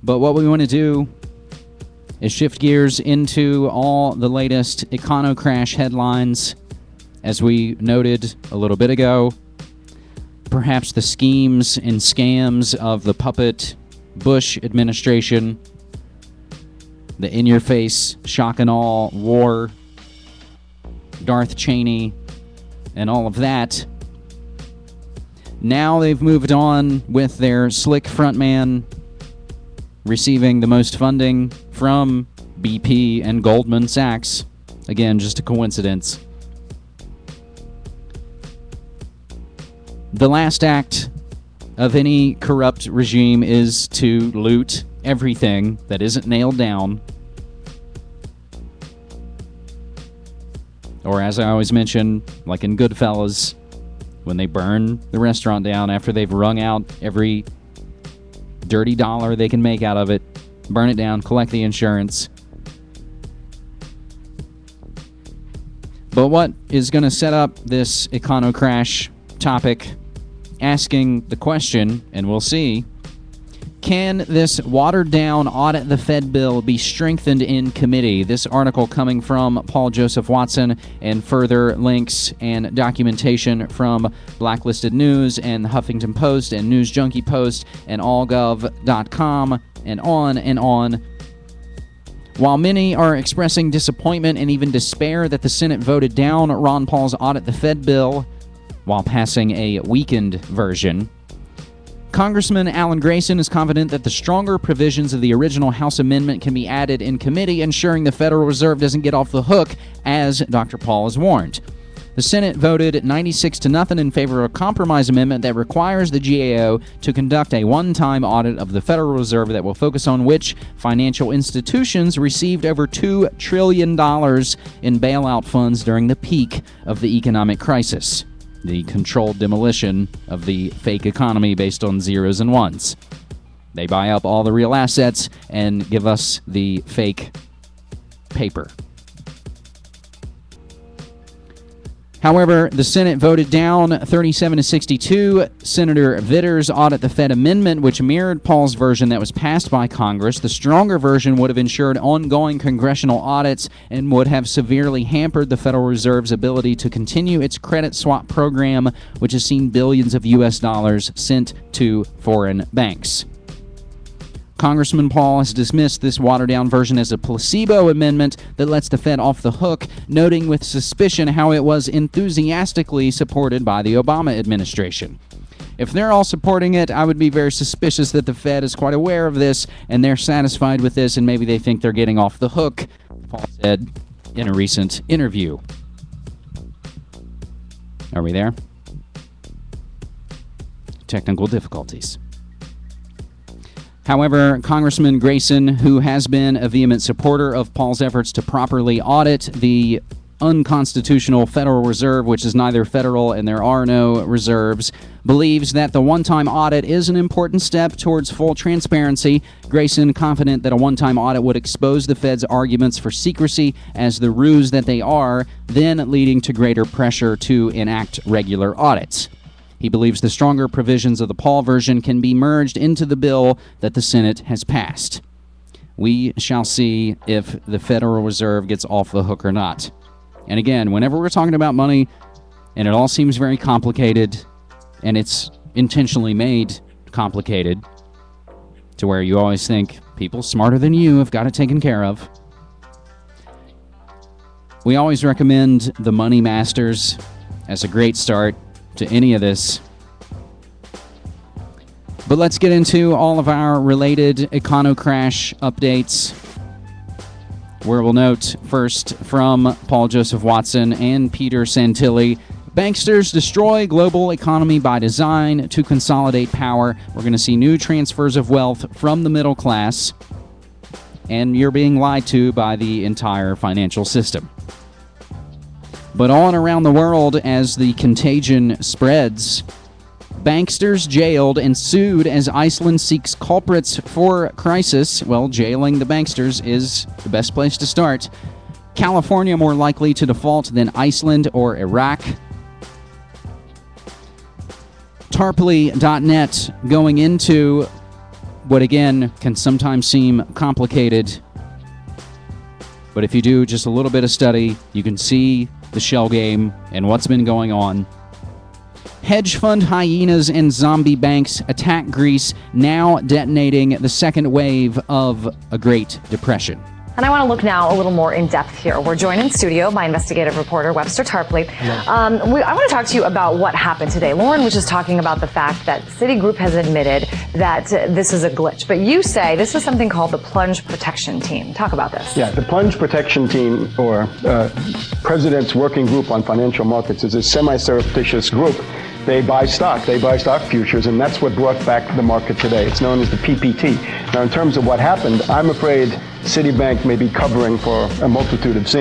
But what we want to do is shift gears into all the latest econocrash headlines. As we noted a little bit ago, perhaps the schemes and scams of the puppet Bush administration, the in-your-face, shock and awe war, Darth Cheney, and all of that. Now they've moved on with their slick frontman receiving the most funding from BP and Goldman Sachs. Again, just a coincidence. The last act of any corrupt regime is to loot everything that isn't nailed down. Or as I always mention, like in Goodfellas, when they burn the restaurant down after they've wrung out every dirty dollar they can make out of it, burn it down, collect the insurance. But what is going to set up this econocrash topic, asking the question, and we'll see, can this watered-down audit the Fed bill be strengthened in committee? This article coming from Paul Joseph Watson, and further links and documentation from Blacklisted News and the Huffington Post and News Junkie Post and allgov.com and on and on. While many are expressing disappointment and even despair that the Senate voted down Ron Paul's audit the Fed bill while passing a weakened version, Congressman Alan Grayson is confident that the stronger provisions of the original House amendment can be added in committee, ensuring the Federal Reserve doesn't get off the hook, as Dr. Paul has warned. The Senate voted 96-0 in favor of a compromise amendment that requires the GAO to conduct a one-time audit of the Federal Reserve that will focus on which financial institutions received over $2 trillion in bailout funds during the peak of the economic crisis, the controlled demolition of the fake economy based on zeros and ones. They buy up all the real assets and give us the fake paper. However, the Senate voted down 37-62 Senator Vitter's audit the Fed amendment, which mirrored Paul's version that was passed by Congress. The stronger version would have ensured ongoing congressional audits and would have severely hampered the Federal Reserve's ability to continue its credit swap program, which has seen billions of U.S. dollars sent to foreign banks. Congressman Paul has dismissed this watered-down version as a placebo amendment that lets the Fed off the hook, noting with suspicion how it was enthusiastically supported by the Obama administration. If they're all supporting it, I would be very suspicious that the Fed is quite aware of this, and they're satisfied with this, and maybe they think they're getting off the hook, Paul said in a recent interview. Are we there? Technical difficulties. However, Congressman Grayson, who has been a vehement supporter of Paul's efforts to properly audit the unconstitutional Federal Reserve, which is neither federal and there are no reserves, believes that the one-time audit is an important step towards full transparency. Grayson, confident that a one-time audit would expose the Fed's arguments for secrecy as the ruse that they are, then leading to greater pressure to enact regular audits. He believes the stronger provisions of the Paul version can be merged into the bill that the Senate has passed. We shall see if the Federal Reserve gets off the hook or not. And again, whenever we're talking about money, and it all seems very complicated, and it's intentionally made complicated to where you always think people smarter than you have got it taken care of, we always recommend the Money Masters as a great start to any of this. But let's get into all of our related econocrash updates, where we'll note first from Paul Joseph Watson and Peter Santilli, banksters destroy global economy by design to consolidate power. We're going to see new transfers of wealth from the middle class, and you're being lied to by the entire financial system. But on around the world, as the contagion spreads, banksters jailed and sued as Iceland seeks culprits for crisis. Well, jailing the banksters is the best place to start. California more likely to default than Iceland or Iraq. Tarpley.net going into what again can sometimes seem complicated. But if you do just a little bit of study, you can see the shell game and what's been going on. Hedge fund hyenas and zombie banks attack Greece, now detonating the second wave of a Great Depression. And I want to look now a little more in depth here. We're joined in studio by investigative reporter Webster Tarpley. I want to talk to you about what happened today. Lauren was just talking about the fact that Citigroup has admitted that this is a glitch. But you say this is something called the Plunge Protection Team. Talk about this. Yeah, the Plunge Protection Team, or President's Working Group on Financial Markets, is a semi-surreptitious group. They buy stock futures, and that's what brought back the market today. It's known as the PPT. Now, in terms of what happened, I'm afraid Citibank may be covering for a multitude of sins.